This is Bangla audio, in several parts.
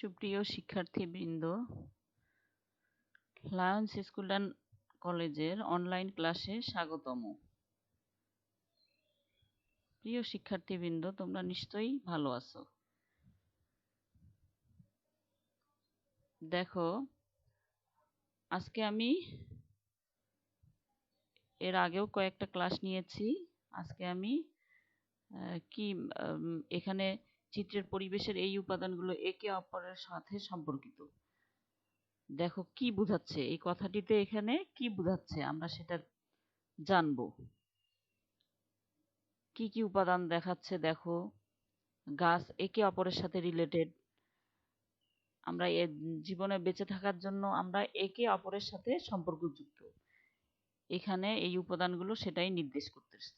সুপ্রিয় শিক্ষার্থীবৃন্দ, লায়ন্স স্কুল অ্যান্ড কলেজের অনলাইন ক্লাসে স্বাগতম। প্রিয় শিক্ষার্থীবৃন্দ, তোমরা নিশ্চয়ই ভালো আছো। দেখো, আজকে আমি এর আগেও কয়েকটা ক্লাস নিয়েছি। আজকে আমি এখানে চিত্রের পরিবেশের এই উপাদানগুলো একে অপরের সাথে সম্পর্কিত। দেখো কি বোঝাচ্ছে, এই কথাটিতে এখানে কি বোঝাচ্ছে আমরা সেটা জানবো। কি কি উপাদান দেখাচ্ছে দেখো। গাছ একে অপরের সাথে রিলেটেড। আমরা জীবনে বেঁচে থাকার জন্য আমরা একে অপরের সাথে সম্পর্কযুক্ত। এখানে এই উপাদানগুলো সেটাই নির্দেশ করতেছে।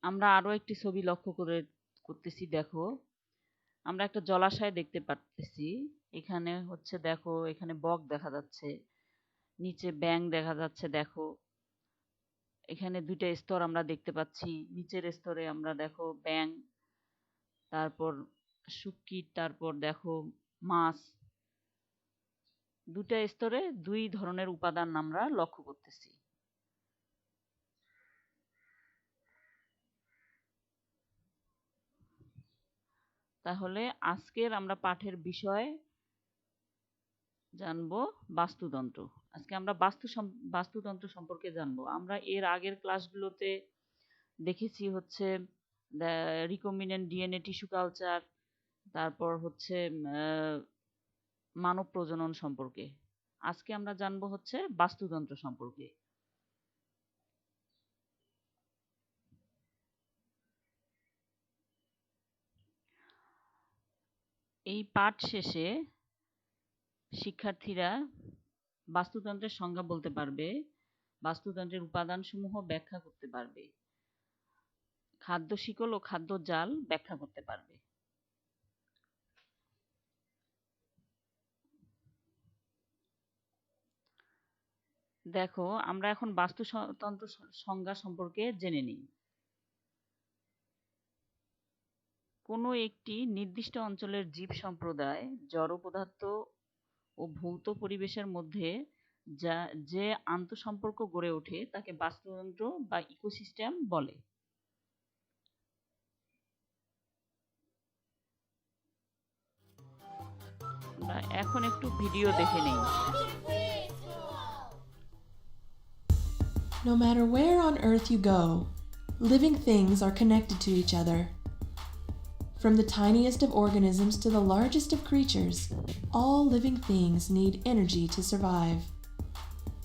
আমরা আরো একটি ছবি লক্ষ্য করতেছি। দেখো, আমরা একটা জলাশয় দেখতে পাচ্ছি। এখানে হচ্ছে দেখো, এখানে বক দেখা যাচ্ছে, নিচে ব্যাঙ দেখা যাচ্ছে। দেখো, এখানে দুইটা স্তর আমরা দেখতে পাচ্ছি। নিচের স্তরে আমরা দেখো ব্যাঙ, তারপর শুটকি, তারপর দেখো মাছ। দুটা স্তরে দুই ধরনের উপাদান আমরা লক্ষ্য করতেছি। তাহলে আজকের আমরা পাঠের বিষয় জানবো বাস্তুতন্ত্র। আজকে আমরা বাস্তুতন্ত্র সম্পর্কে জানবো। আমরা এর আগের ক্লাসগুলোতে দেখেছি হচ্ছে রিকম্বিনেন্ট ডিএনএ টিস্যু কালচার, তারপর হচ্ছে মানব প্রজনন সম্পর্কে। আজকে আমরা জানবো হচ্ছে বাস্তুতন্ত্র সম্পর্কে। এই পাঠ শেষে শিক্ষার্থীরা বাস্তুতন্ত্রের সংজ্ঞা বলতে পারবে, বাস্তুতন্ত্রের উপাদানসমূহ ব্যাখ্যা করতে পারবে, খাদ্য শিকল ও খাদ্য জাল ব্যাখ্যা করতে পারবে। দেখো, আমরা এখন বাস্তুতন্ত্র সংজ্ঞা সম্পর্কে জেনে নিই। কোনো একটি নির্দিষ্ট অঞ্চলের জীব সম্প্রদায় জড় পদার্থ ও ভৌত পরিবেশের মধ্যে যে আন্তঃসম্পর্ক গড়ে ওঠে তাকে বাস্তুতন্ত্র বা ইকোসিস্টেম বলে। আমরা এখন একটু ভিডিও দেখে নেই। No matter where on Earth you go, living things are connected to each other. From the tiniest of organisms to the largest of creatures, all living things need energy to survive.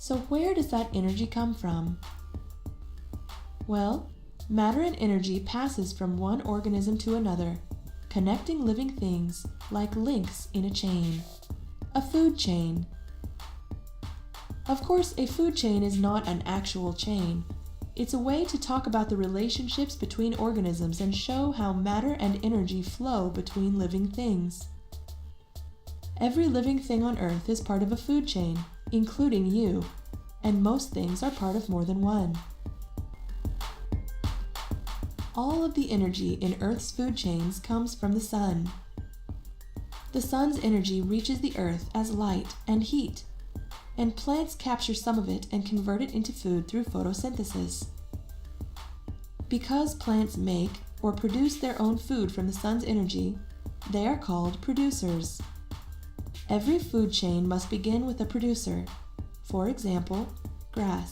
So where does that energy come from? Well, matter and energy passes from one organism to another, connecting living things like links in a chain, a food chain. Of course, a food chain is not an actual chain. It's a way to talk about the relationships between organisms and show how matter and energy flow between living things. Every living thing on Earth is part of a food chain, including you, and most things are part of more than one. All of the energy in Earth's food chains comes from the sun. The sun's energy reaches the Earth as light and heat, and plants capture some of it and convert it into food through photosynthesis. Because plants make or produce their own food from the sun's energy, they are called producers. Every food chain must begin with a producer, for example, grass.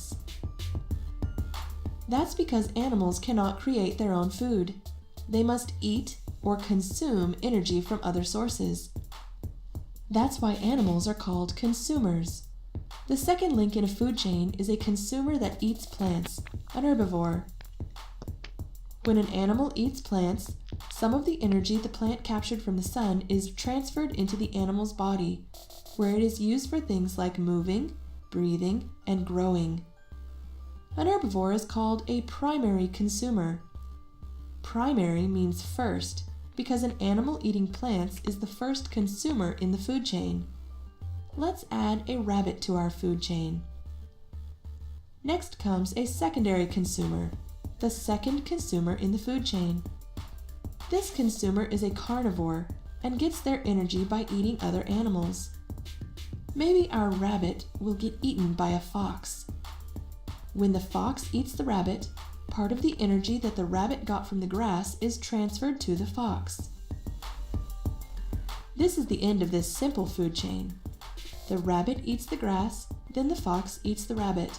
That's because animals cannot create their own food. They must eat or consume energy from other sources. That's why animals are called consumers. The second link in a food chain is a consumer that eats plants, an herbivore. When an animal eats plants, some of the energy the plant captured from the sun is transferred into the animal's body, where it is used for things like moving, breathing, and growing. An herbivore is called a primary consumer. Primary means first, because an animal eating plants is the first consumer in the food chain. Let's add a rabbit to our food chain. Next comes a secondary consumer, the second consumer in the food chain. This consumer is a carnivore and gets their energy by eating other animals. Maybe our rabbit will get eaten by a fox. When the fox eats the rabbit, part of the energy that the rabbit got from the grass is transferred to the fox. This is the end of this simple food chain. The rabbit eats the grass, then the fox eats the rabbit.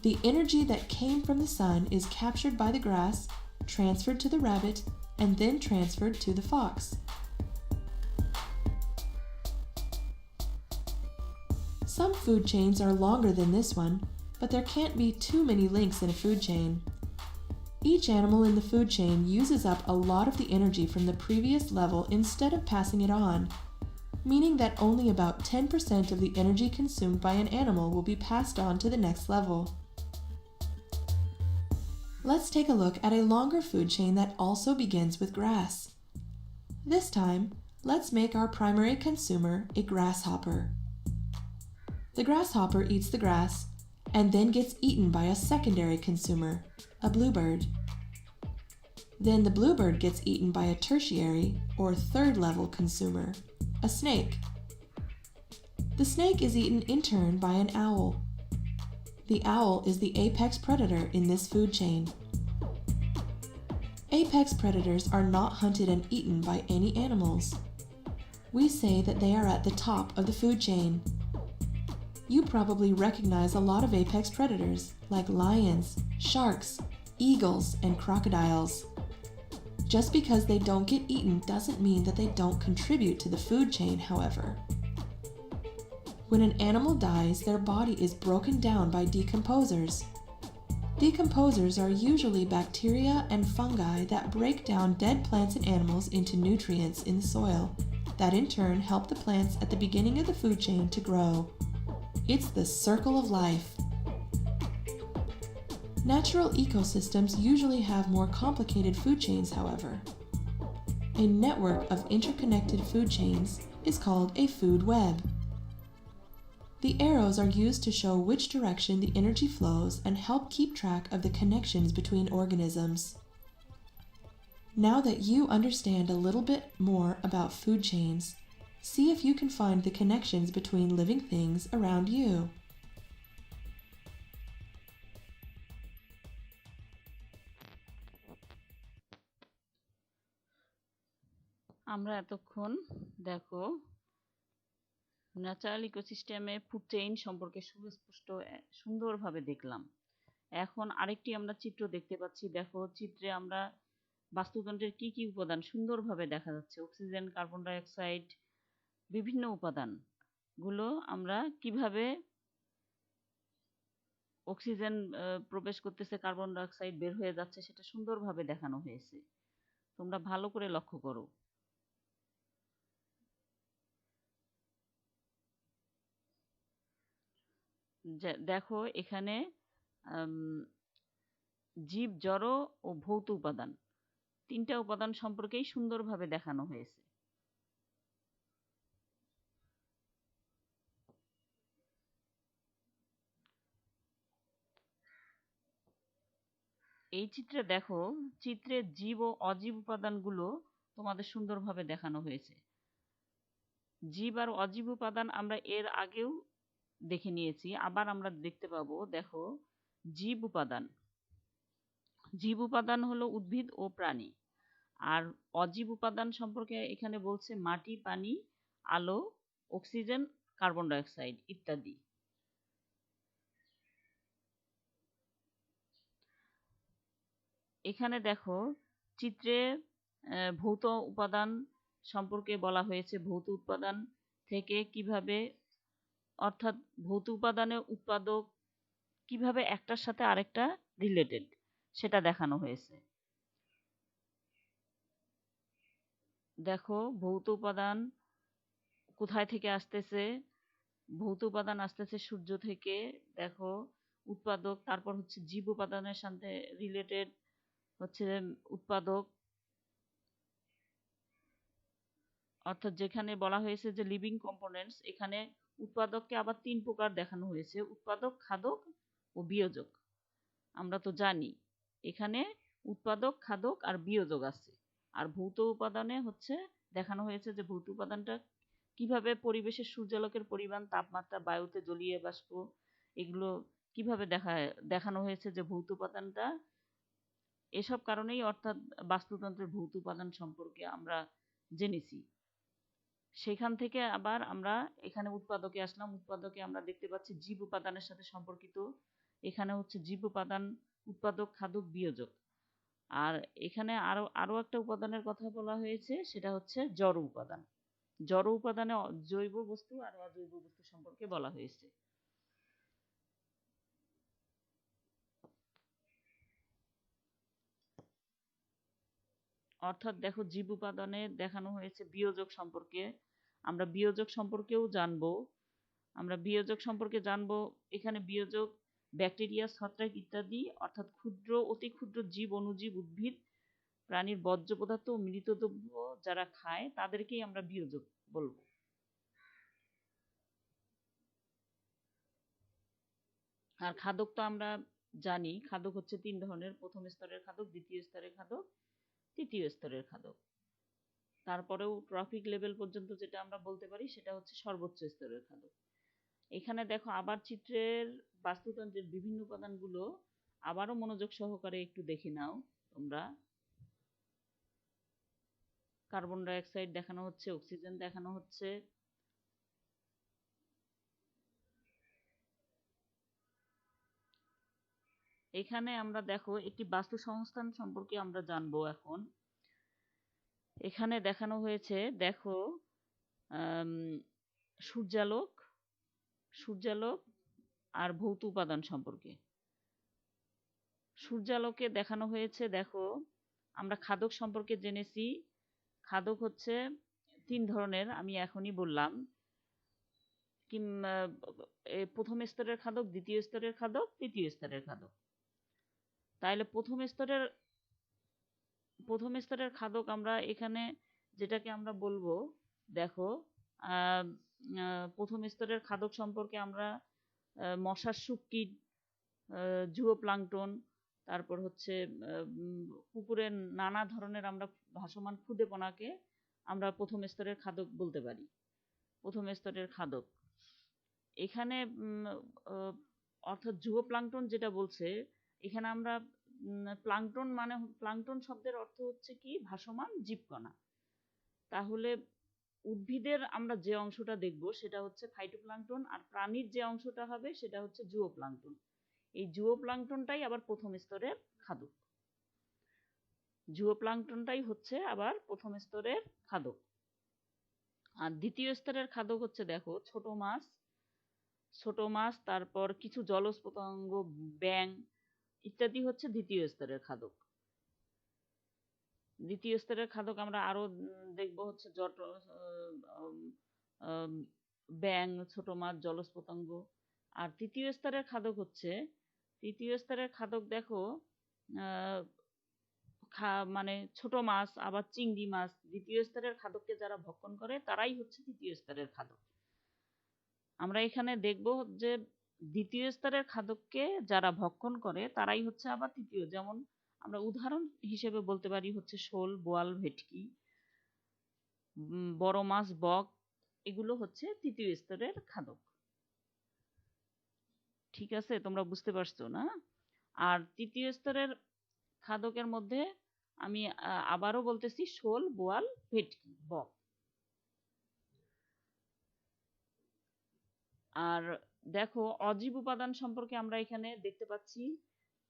The energy that came from the sun is captured by the grass, transferred to the rabbit, and then transferred to the fox. Some food chains are longer than this one, but there can't be too many links in a food chain. Each animal in the food chain uses up a lot of the energy from the previous level instead of passing it on, meaning that only about 10% of the energy consumed by an animal will be passed on to the next level. Let's take a look at a longer food chain that also begins with grass. This time, let's make our primary consumer a grasshopper. The grasshopper eats the grass and then gets eaten by a secondary consumer, a bluebird. Then the bluebird gets eaten by a tertiary or third level consumer, a snake. The snake is eaten in turn by an owl. The owl is the apex predator in this food chain. Apex predators are not hunted and eaten by any animals. We say that they are at the top of the food chain. You probably recognize a lot of apex predators like lions, sharks, eagles, and crocodiles. Just because they don't get eaten doesn't mean that they don't contribute to the food chain, however. When an animal dies, their body is broken down by decomposers. Decomposers are usually bacteria and fungi that break down dead plants and animals into nutrients in the soil, that in turn help the plants at the beginning of the food chain to grow. It's the circle of life. Natural ecosystems usually have more complicated food chains, however. A network of interconnected food chains is called a food web. The arrows are used to show which direction the energy flows and help keep track of the connections between organisms. Now that you understand a little bit more about food chains, see if you can find the connections between living things around you. আমরা এতক্ষণ দেখো ন্যাচারাল ইকোসিস্টেমে ফুড চেইন সম্পর্কে সুস্পষ্ট সুন্দরভাবে দেখলাম। এখন আরেকটি আমরা চিত্র দেখতে পাচ্ছি। দেখো চিত্রে আমরা বাস্তুতন্ত্রের কি কি উপাদান সুন্দরভাবে দেখা যাচ্ছে। অক্সিজেন, কার্বন ডাই অক্সাইড, বিভিন্ন উপাদানগুলো আমরা কিভাবে অক্সিজেন প্রবেশ করতেছে, কার্বন ডাই অক্সাইড বের হয়ে যাচ্ছে সেটা সুন্দরভাবে দেখানো হয়েছে। তোমরা ভালো করে লক্ষ্য করো। দেখো এখানে জীব, জড় ও ভৌত উপাদান, তিনটা উপাদান সম্পর্কেই সুন্দরভাবে দেখানো হয়েছে। এই চিত্রে দেখো, চিত্রে জীব ও অজীব উপাদানগুলো তোমাদের সুন্দরভাবে দেখানো হয়েছে। জীব আর অজীব উপাদান আমরা এর আগেও দেখে নিয়েছি, আবার আমরা দেখতে পাবো। দেখো জীব উপাদান, জীব উপাদান হলো উদ্ভিদ ও প্রাণী। আর অজীব উপাদান সম্পর্কে এখানে বলছে মাটি, পানি, আলো, অক্সিজেন, কার্বন ডাই অক্সাইড ইত্যাদি। এখানে দেখো চিত্রে ভৌত উপাদান সম্পর্কে বলা হয়েছে। ভৌত উপাদান থেকে কিভাবে, অর্থাৎ ভৌত উপাদানের উৎপাদক কিভাবে একটার সাথে আরেকটা রিলেটেড সেটা দেখানো হয়েছে। দেখো ভৌত উপাদান কোথায় থেকে আসতেছে। ভৌত উপাদান আসতেছে সূর্য থেকে। দেখো উৎপাদক, তারপর হচ্ছে জীব উপাদানের সাথে রিলেটেড হচ্ছে উৎপাদক, অর্থাৎ যেখানে বলা হয়েছে যে লিভিং কম্পোনেন্টস, এখানে উৎপাদককে আবার তিন প্রকার দেখানো হয়েছে: উৎপাদক, খাদক ও বিয়োজক। আমরা তো জানি এখানে উৎপাদক, খাদক আর বিয়োজক আছে। আর ভৌত উপাদানে হচ্ছে দেখানো হয়েছে যে ভৌত উপাদানটা কিভাবে পরিবেশের সূর্যালোকের পরিমাণ, তাপমাত্রা, বায়ুতে জলীয় বাষ্প, এগুলো কিভাবে দেখানো হয়েছে যে ভৌত উপাদানটা এসব কারণেই, অর্থাৎ বাস্তুতন্ত্রের ভৌত উপাদান সম্পর্কে আমরা জেনেছি। সেখান থেকে আবার আমরা এখানে উৎপাদকে আসলাম। উৎপাদকে আমরা দেখতে পাচ্ছি জীব উপাদানের সাথে সম্পর্কিত। এখানে হচ্ছে জীব উপাদান, উৎপাদক, খাদক, বিয়োজক। আর এখানে আরো একটা উপাদানের কথা বলা হয়েছে, সেটা হচ্ছে জড় উপাদান। জড় উপাদানে জৈব বস্তু আর অজৈব বস্তু সম্পর্কে বলা হয়েছে। অর্থাৎ দেখো, জীব উপাদানে দেখানো হয়েছে বিয়োজক সম্পর্কে। আমরা বিয়োজক সম্পর্কেও জানবো। এখানে বিয়োজক ব্যাকটেরিয়া, ছত্রাক ইত্যাদি, অর্থাৎ ক্ষুদ্র, অতি ক্ষুদ্র জীব, অণুজীব, উদ্ভিদ, প্রাণীর বর্জ্য পদার্থ ও মৃত দ্রব্য যারা খায় তাদেরকেই আমরা বিয়োজক বলবো। আর খাদক তো আমরা জানি, খাদক হচ্ছে 3 ধরনের: প্রথম স্তরের খাদক, দ্বিতীয় স্তরের খাদক, তৃতীয় স্তরের খাদক। তারপরেও ট্রফিক লেভেল পর্যন্ত যেটা আমরা বলতে পারি সেটা হচ্ছে সর্বোচ্চ স্তরের খাদক। এখানে দেখো আবার চিত্রের বাস্তুতন্ত্রের বিভিন্ন উপাদানগুলো আবারও মনোযোগ সহকারে একটু দেখে নাও তোমরা। কার্বন ডাই অক্সাইড দেখানো হচ্ছে, অক্সিজেন দেখানো হচ্ছে। এখানে আমরা দেখো একটি বাস্তু সংস্থান সম্পর্কে আমরা জানবো এখন। এখানে দেখানো হয়েছে, দেখো, সূর্যালোক আর ভৌত উপাদান সম্পর্কে। সূর্যালোকে দেখানো হয়েছে, দেখো, আমরা খাদক সম্পর্কে জেনেছি। খাদক হচ্ছে 3 ধরনের, আমি এখনই বললাম। প্রথম স্তরের খাদক, দ্বিতীয় স্তরের খাদক, তৃতীয় স্তরের খাদক। তাহলে প্রথম স্তরের খাদক আমরা এখানে যেটাকে আমরা বলবো, দেখো, প্রথম স্তরের খাদক সম্পর্কে আমরা মশার শুটকিট, জুওপ্লাঙ্কটন, তারপর হচ্ছে পুকুরের নানা ধরনের আমরা ভাসমান ক্ষুদেপনাকে আমরা প্রথম স্তরের খাদক বলতে পারি। প্রথম স্তরের খাদক এখানে অর্থাৎ জুওপ্লাঙ্কটন যেটা বলছে, এখানে আমরা প্লাঙ্কটন মানে, প্লাঙ্কটন শব্দের অর্থ হচ্ছে কি ভাসমান জীবকণা। তাহলে উদ্ভিদের আমরা যে অংশটা দেখব সেটা হচ্ছে ফাইটোপ্লাঙ্কটন, আর প্রাণীর যে অংশটা হবে সেটা হচ্ছে জুওপ্লাঙ্কটন। এই জুওপ্লাঙ্কটনটাই আবার প্রথম স্তরের খাদক। জুওপ্লাঙ্কটনটাই হচ্ছে আবার প্রথম স্তরের খাদক। আর দ্বিতীয় স্তরের খাদক হচ্ছে, দেখো, ছোট মাছ, তারপর কিছু জলজ পতঙ্গ, ব্যাঙ ইত্যাদি হচ্ছে দ্বিতীয় স্তরের খাদক। দ্বিতীয় স্তরের খাদক আমরা আরো দেখবো হচ্ছে ব্যাঙ, ছোট মাছ, জলজ পতঙ্গ। আর তৃতীয় স্তরের খাদক দেখো, মানে ছোট মাছ, আবার চিংড়ি মাছ। দ্বিতীয় স্তরের খাদককে যারা ভক্ষণ করে তারাই হচ্ছে তৃতীয় স্তরের খাদক। আমরা এখানে দেখব যে দ্বিতীয় স্তরের খাদককে যারা ভক্ষণ করে তারাই হচ্ছে আবার তৃতীয়। যেমন আমরা উদাহরণ হিসেবে বলতে পারি হচ্ছে শোল, বোয়াল, ভেটকি, বড় মাছ, বক, এগুলো হচ্ছে তৃতীয় স্তরের খাদক। ঠিক আছে, তোমরা বুঝতে পারছো না? আর তৃতীয় স্তরের খাদকের মধ্যে আমি আবারও বলতেছি শোল, বোয়াল, ভেটকি, বক। আর দেখো, অজীব উপাদান সম্পর্কে আমরা এখানে দেখতে পাচ্ছি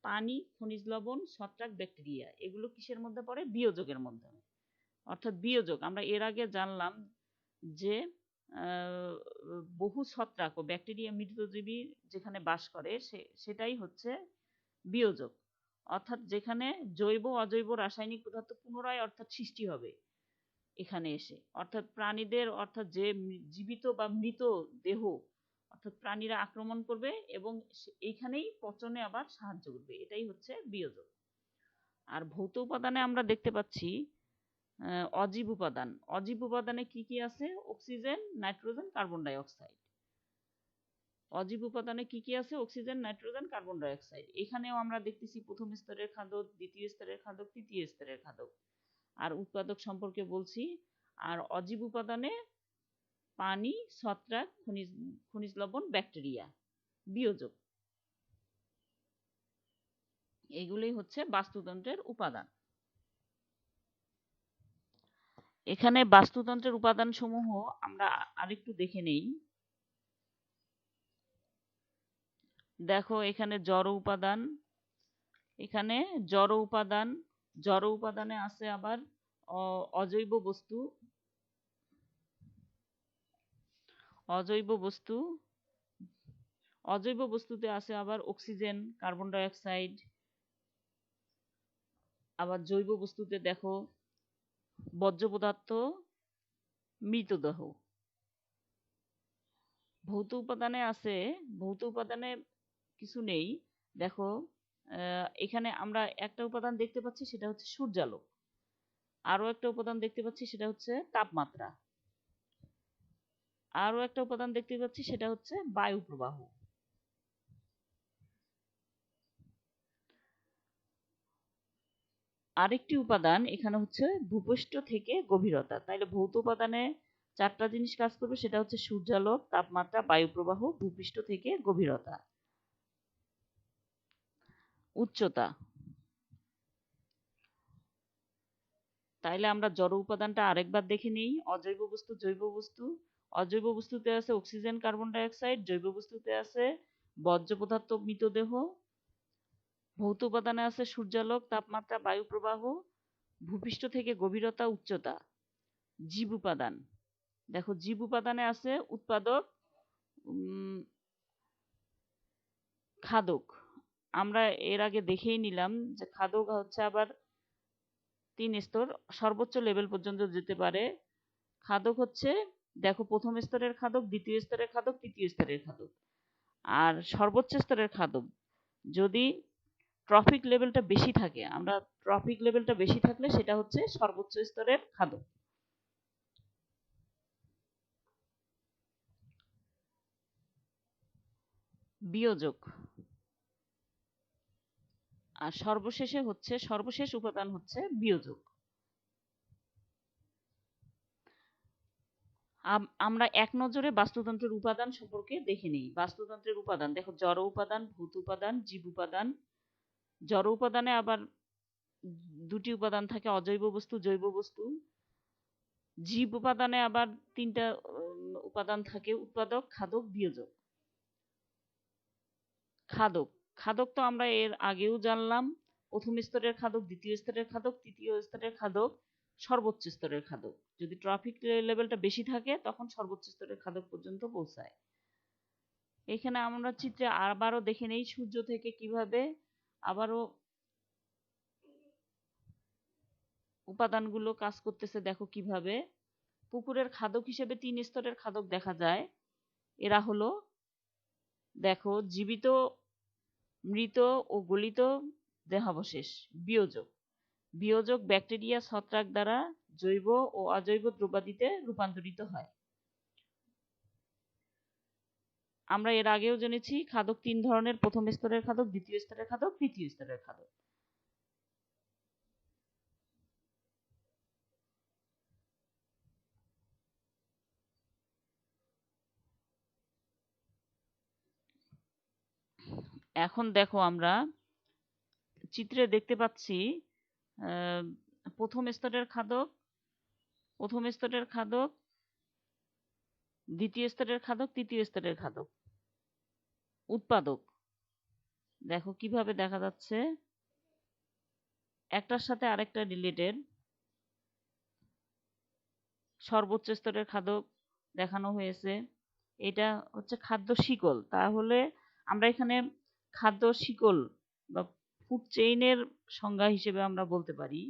পানি, খনিজ লবণ, ছত্রাক, ব্যাকটেরিয়া। এগুলো কিসের মধ্যে পড়ে? বিয়োজকের মধ্যে। অর্থাৎ বিয়োজক আমরা এর আগে জানলাম যে বহু ছত্রাক ও ব্যাকটেরিয়া, মৃতজীবী যেখানে বাস করে সেটাই হচ্ছে বিয়োজক। অর্থাৎ যেখানে জৈব অজৈব রাসায়নিক পদার্থ পুনরায় অর্থাৎ সৃষ্টি হবে এখানে এসে, অর্থাৎ প্রাণীদের, অর্থাৎ যে জীবিত বা মৃত দেহ, অর্থাৎ প্রাণীরা আক্রমণ করবে এবং এইখানেই পচনে আবার সাহায্য করবে, এটাই হচ্ছে বিয়োজক। আর ভৌত উপাদানে আমরা দেখতে পাচ্ছি অজীব উপাদান। অজীব উপাদানে কি কি আছে? Oxygen, nitrogen, carbon die oxide. অজীব উপাদানে কি কি আছে? Oxygen, nitrogen, carbon die oxide. এখানেও আমরা দেখতেছি প্রথম স্তরের খাদক, দ্বিতীয় স্তরের খাদক, তৃতীয় স্তরের খাদক। আর উৎপাদক সম্পর্কে বলছি। আর অজীব উপাদানে পানি, ছত্রাক, খনিজ লবণ, ব্যাকটেরিয়া, বিয়োজক, এগুলোই হচ্ছে বাস্তুতন্ত্রের উপাদান। এখানে বাস্তুতন্ত্রের উপাদান সমূহ আমরা আরেকটু দেখে নেই। দেখো এখানে জড় উপাদান, এখানে জড় উপাদানে আছে আবার অজৈব বস্তু, অজৈব বস্তুতে আছে আবার অক্সিজেন, কার্বন ডাই অক্সাইড। আবার জৈব বস্তুতে দেখো বর্জ্য পদার্থ, মৃতদেহ। ভৌত উপাদানে কিছু নেই। দেখো এখানে আমরা একটা উপাদান দেখতে পাচ্ছি, সেটা হচ্ছে সূর্যালোক। আরো একটা উপাদান দেখতে পাচ্ছি, সেটা হচ্ছে তাপমাত্রা। আরো একটা উপাদান দেখতে পাচ্ছি, সেটা হচ্ছে বায়ু প্রবাহ। আরেকটি উপাদান এখানে হচ্ছে ভূপৃষ্ঠ থেকে গভীরতা। তাইলে ভৌত উপাদানে 4টা জিনিস কাজ করবে, সেটা হচ্ছে সূর্যালোক, তাপমাত্রা, বায়ু প্রবাহ, ভূপৃষ্ঠ থেকে গভীরতা। উচ্চতা, তাইলে আমরা জড় উপাদানটা আরেকবার দেখে নিই। অজৈব বস্তু, জৈব বস্তু। অজৈব বস্তুতে আছে অক্সিজেন, কার্বন ডাই অক্সাইড। জৈব বস্তুতে আছে বর্জ্য পদার্থ, মৃতদেহ। ভৌত উপাদানে আছে সূর্যালোক, তাপমাত্রা, বায়ু প্রবাহ, ভূপৃষ্ঠ থেকে গভীরতা, উচ্চতা। জীব উপাদান, দেখো জীব উপাদানে আছে উৎপাদক, খাদক। আমরা এর আগে দেখেই নিলাম যে খাদক হচ্ছে আবার 3 স্তর, সর্বোচ্চ লেভেল পর্যন্ত যেতে পারে। খাদক হচ্ছে দেখো প্রথম স্তরের খাদক, দ্বিতীয় স্তরের খাদক, তৃতীয় স্তরের খাদক। আর সর্বোচ্চ স্তরের খাদক যদি ট্রফিক লেভেলটা বেশি থাকে, ট্রফিক লেভেলটা বেশি থাকলে সেটা হচ্ছে সর্বোচ্চ স্তরের খাদক। বিয়োজক। আর সর্বশেষ উপাদান হচ্ছে বিয়োজক। আমরা এক নজরে বাস্তুতন্ত্রের উপাদান সম্পর্কে দেখে নিই। বাস্তুতন্ত্রের উপাদান দেখো জড় উপাদান, ভূত উপাদান, জীব উপাদান। জড় উপাদানে আবার 2টি উপাদান থাকে, অজৈব বস্তু, জৈব বস্তু। জীব উপাদানে আবার 3টা উপাদান থাকে, উৎপাদক, খাদক, বিয়োজক। খাদক তো আমরা এর আগেও জানলাম। প্রথম স্তরের খাদক, দ্বিতীয় স্তরের খাদক, তৃতীয় স্তরের খাদক, সর্বোচ্চ স্তরের খাদক। যদি ট্রফিক লেভেলটা বেশি থাকে তখন সর্বোচ্চ স্তরের খাদক পর্যন্ত পৌঁছায়। এখানে আমরা চিত্রে আবারও দেখে নেই সূর্য থেকে কিভাবে আবারও উপাদানগুলো কাজ করতেছে। দেখো কিভাবে পুকুরের খাদক হিসেবে 3 স্তরের খাদক দেখা যায়। এরা হলো দেখো জীবিত, মৃত ও গলিত দেহাবশেষ। বিয়োজক ব্যাকটেরিয়া, ছত্রাক দ্বারা জৈব ও অজৈব দ্রব্যাদিতে রূপান্তরিত হয়। আমরা এর আগেও জেনেছি খাদক 3 ধরনের, প্রথম স্তরের খাদক, দ্বিতীয় স্তরের খাদক, তৃতীয় স্তরের খাদক। এখন দেখো আমরা চিত্রে দেখতে পাচ্ছি প্রথম স্তরের খাদক, দ্বিতীয় স্তরের খাদক, তৃতীয় স্তরের খাদক। উৎপাদক দেখো কিভাবে দেখা যাচ্ছে, একটার সাথে আরেকটা রিলেটেড। সর্বোচ্চ স্তরের খাদক দেখানো হয়েছে, এটা হচ্ছে খাদ্য শিকল। তাহলে আমরা এখানে খাদ্য শিকল বা ফুড চেইনের সংজ্ঞা হিসেবে আমরা বলতে পারি।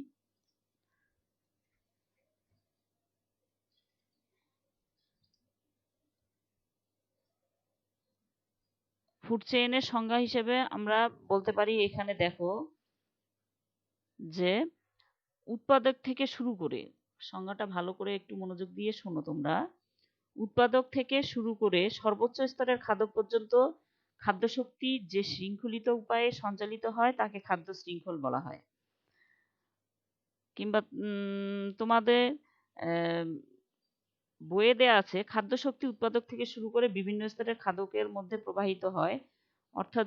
ফুড চেইনের সংজ্ঞা হিসেবে আমরা বলতে পারি, এখানে দেখো যে উৎপাদক থেকে শুরু করে, সংজ্ঞাটা ভালো করে একটু মনোযোগ দিয়ে শোনো তোমরা। উৎপাদক থেকে শুরু করে সর্বোচ্চ স্তরের খাদক পর্যন্ত খাদ্য শক্তি যে শৃঙ্খলিত উপায়ে সঞ্চালিত হয় তাকে খাদ্য শৃঙ্খল বলা হয়। কিংবা তোমাদের বইয়ে দেয়া আছে খাদ্য শক্তি উৎপাদক থেকে শুরু করে বিভিন্ন স্তরের খাদকের মধ্যে প্রবাহিত হয়, অর্থাৎ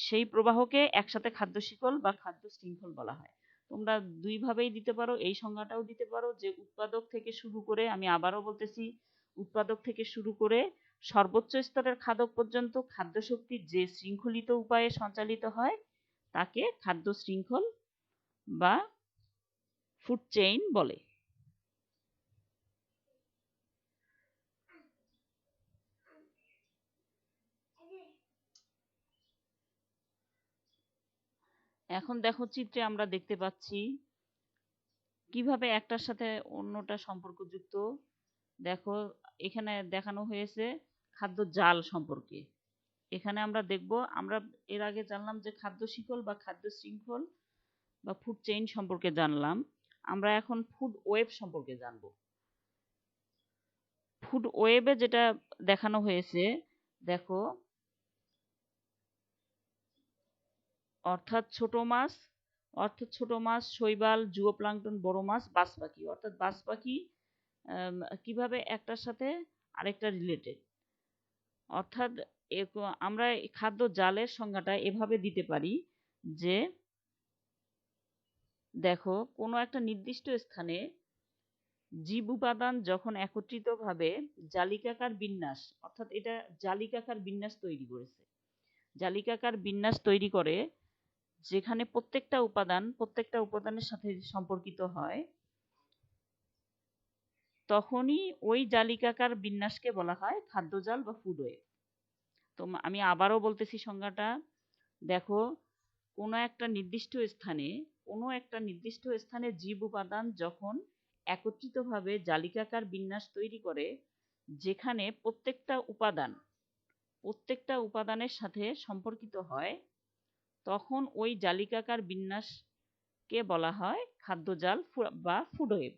সেই প্রবাহকে একসাথে খাদ্য শিকল বা খাদ্য শৃঙ্খল বলা হয়। তোমরা দুইভাবেই দিতে পারো, এই সংজ্ঞাটাও দিতে পারো যে উৎপাদক থেকে শুরু করে, আমি আবারও বলতেছি, উৎপাদক থেকে শুরু করে সর্বোচ্চ স্তরের খাদক পর্যন্ত খাদ্য শক্তি যে শৃঙ্খলিত উপায়ে সঞ্চালিত হয় তাকে খাদ্য শৃঙ্খল বা ফুড চেইন বলে। এখন দেখো চিত্রে আমরা দেখতে পাচ্ছি কিভাবে একটার সাথে অন্যটা সম্পর্কযুক্ত। দেখো এখানে দেখানো হয়েছে খাদ্য জাল সম্পর্কে। এখানে আমরা দেখব, আমরা এর আগে জানলাম যে খাদ্য শিকল বা খাদ্য শৃঙ্খল বা ফুড চেইন সম্পর্কে জানলাম, আমরা এখন ফুড ওয়েব সম্পর্কে জানব। ফুড ওয়েবে যেটা দেখানো হয়েছে দেখো, অর্থাৎ ছোট মাছ, শৈবাল, জুওপ্লাঙ্কটন, বড় মাছ, বাজ পাখি, অর্থাৎ বাজ পাখি কিভাবে একটার সাথে আরেকটা রিলেটেড। অর্থাৎ আমরা খাদ্য জালের সংজ্ঞাটা এভাবে দিতে পারি যে দেখো কোনো একটা নির্দিষ্ট স্থানে জীব উপাদান যখন একত্রিতভাবে জালিকাকার বিন্যাস, অর্থাৎ এটা জালিকাকার বিন্যাস তৈরি করেছে, জালিকাকার বিন্যাস তৈরি করে যেখানে প্রত্যেকটা উপাদানের সাথে সম্পর্কিত হয়, তখনই ওই জালিকাকার বিন্যাসকে বলা হয় খাদ্যজাল বা ফুড ওয়েব। তো আমি আবারও বলতেছি সংজ্ঞাটা, দেখো কোনো একটা নির্দিষ্ট স্থানে জীব উপাদান যখন একত্রিতভাবে জালিকাকার বিন্যাস তৈরি করে যেখানে প্রত্যেকটা উপাদানের সাথে সম্পর্কিত হয়, তখন ওই জালিকাকার বিন্যাসকে বলা হয় খাদ্যজাল বা ফুড ওয়েব।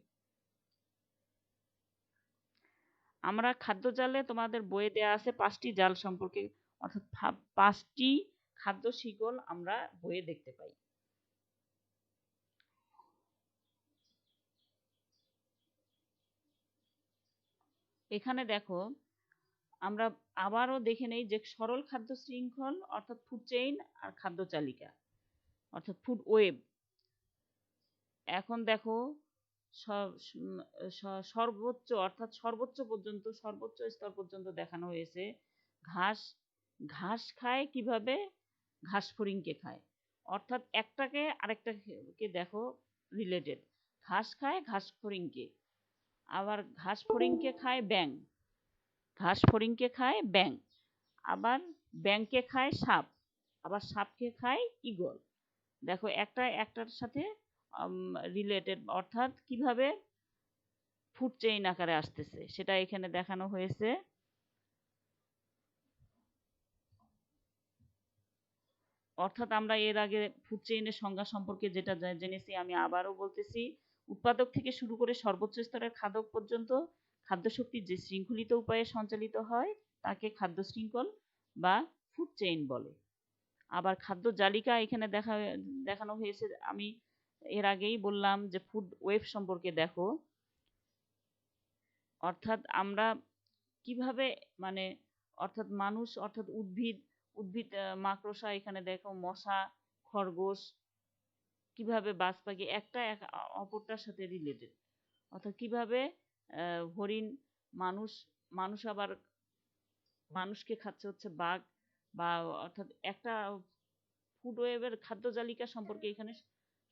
আমরা খাদ্যজালে তোমাদের বইয়ে দেয়া আছে 5টি জাল সম্পর্কে, অর্থাৎ 5টি খাদ্য শিকল আমরা বইয়ে দেখতে পাই। এখানে দেখো আমরা আবারও দেখে নেই যে সরল খাদ্য শৃঙ্খল অর্থাৎ ফুড চেইন আর খাদ্য চালিকা অর্থাৎ ফুড ওয়েব। এখন দেখো সর্বোচ্চ স্তর পর্যন্ত দেখানো হয়েছে ঘাস খায় কিভাবে, ঘাস ফড়িংকে খায়, অর্থাৎ একটাকে আরেকটাকে দেখো রিলেটেড। ঘাস খায় ঘাস ফড়িংকে, আবার ঘাস ফড়িংকে খায় ব্যাঙ, আবার ব্যাঙকে খায় সাপ, আবার সাপকে খায় ঈগল। দেখো একটার সাথে রিলেটেড, অর্থাৎ কিভাবে ফুড চেইন আকারে আসতেছে সেটা এখানে দেখানো হয়েছে। অর্থাৎ আমরা এর আগে ফুড চেইনের সংজ্ঞা সম্পর্কে যেটা জেনেছি, আমি আবারও বলতেছি, উৎপাদক থেকে শুরু করে সর্বোচ্চ স্তরের খাদক পর্যন্ত খাদ্য শক্তি যে শৃঙ্খলিত উপায়ে সঞ্চালিত হয় তাকে খাদ্য শৃঙ্খল বা ফুড চেইন বলে। আবার খাদ্য জালিকা এখানে দেখানো হয়েছে, আমি এর আগেই বললাম যে ফুড ওয়েব সম্পর্কে দেখো, অর্থাৎ আমরা কিভাবে অর্থাৎ মানুষ, অর্থাৎ উদ্ভিদ মাকড়সা, এখানে দেখো মশা, খরগোশ, কিভাবে বাজ পাখি একটা অপরটার সাথে রিলেটেড, অর্থাৎ কিভাবে হরিণ মানুষ আবার মানুষকে খাচ্ছে হচ্ছে বাঘ, বা অর্থাৎ একটা ফুড ওয়েবের খাদ্য জালিকা সম্পর্কে এখানে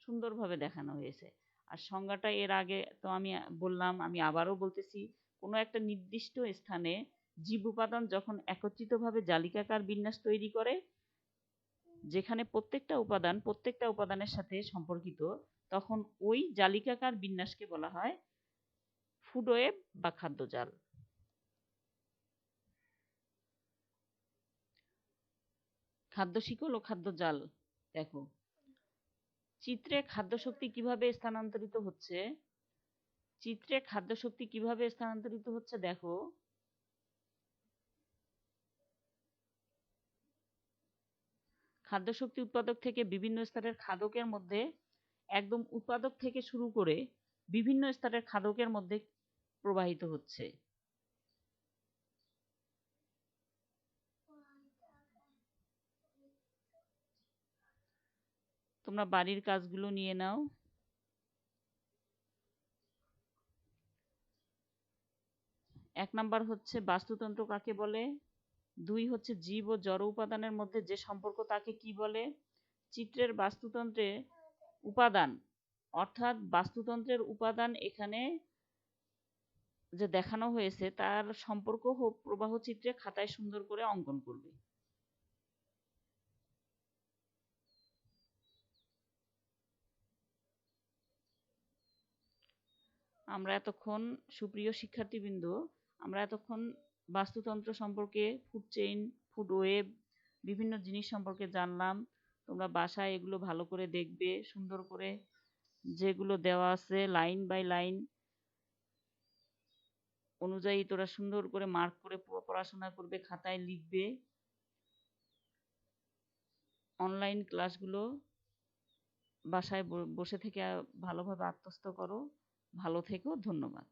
সুন্দরভাবে দেখানো হয়েছে। আর সংজ্ঞাটা এর আগে তো আমি বললাম, আমি আবারও বলতেছি, কোনো একটা নির্দিষ্ট স্থানে জীব উপাদান যখন একত্রিতভাবে জালিকাকার বিন্যাস তৈরি করে যেখানে প্রত্যেকটা উপাদানের সাথে সম্পর্কিত, তখন ওই জালিকাকার বিন্যাসকে বলা হয় ফুড ওয়েব বা খাদ্যজাল। খাদ্য শিকল ও খাদ্য জাল। দেখো চিত্রে খাদ্য শক্তি কিভাবে স্থানান্তরিত হচ্ছে, দেখো খাদ্য শক্তি উৎপাদক থেকে বিভিন্ন স্তরের খাদকের মধ্যে একদম উৎপাদক থেকে শুরু করে বিভিন্ন স্তরের খাদকের মধ্যে প্রবাহিত হচ্ছে। তোমরা বাড়ির কাজগুলো নিয়ে নাও। এক নাম্বার হচ্ছে বাস্তুতন্ত্র কাকে বলে, 2 হচ্ছে জীব ও জড় উপাদানের মধ্যে যে সম্পর্ক তাকে কি বলে, চিত্রের বাস্তুতন্ত্রে উপাদান অর্থাৎ বাস্তুতন্ত্রের উপাদান এখানে যে দেখানো হয়েছে তার সম্পর্ক প্রবাহ চিত্রে খাতায় সুন্দর করে অঙ্কন করবে। আমরা এতক্ষণ, সুপ্রিয় শিক্ষার্থীবৃন্দ, আমরা এতক্ষণ বাস্তুতন্ত্র সম্পর্কে, ফুড চেইন, ফুড ওয়েব, বিভিন্ন জিনিস সম্পর্কে জানলাম। তোমরা বাসায় এগুলো ভালো করে দেখবে, সুন্দর করে যেগুলো দেওয়া আছে লাইন বাই লাইন অনুযায়ী তোরা সুন্দর করে মার্ক করে পড়াশোনা করবে, খাতায় লিখবে। অনলাইন ক্লাসগুলো বাসায় বসে থেকে ভালোভাবে আত্মস্থ করো। ভালো থেকো, ধন্যবাদ।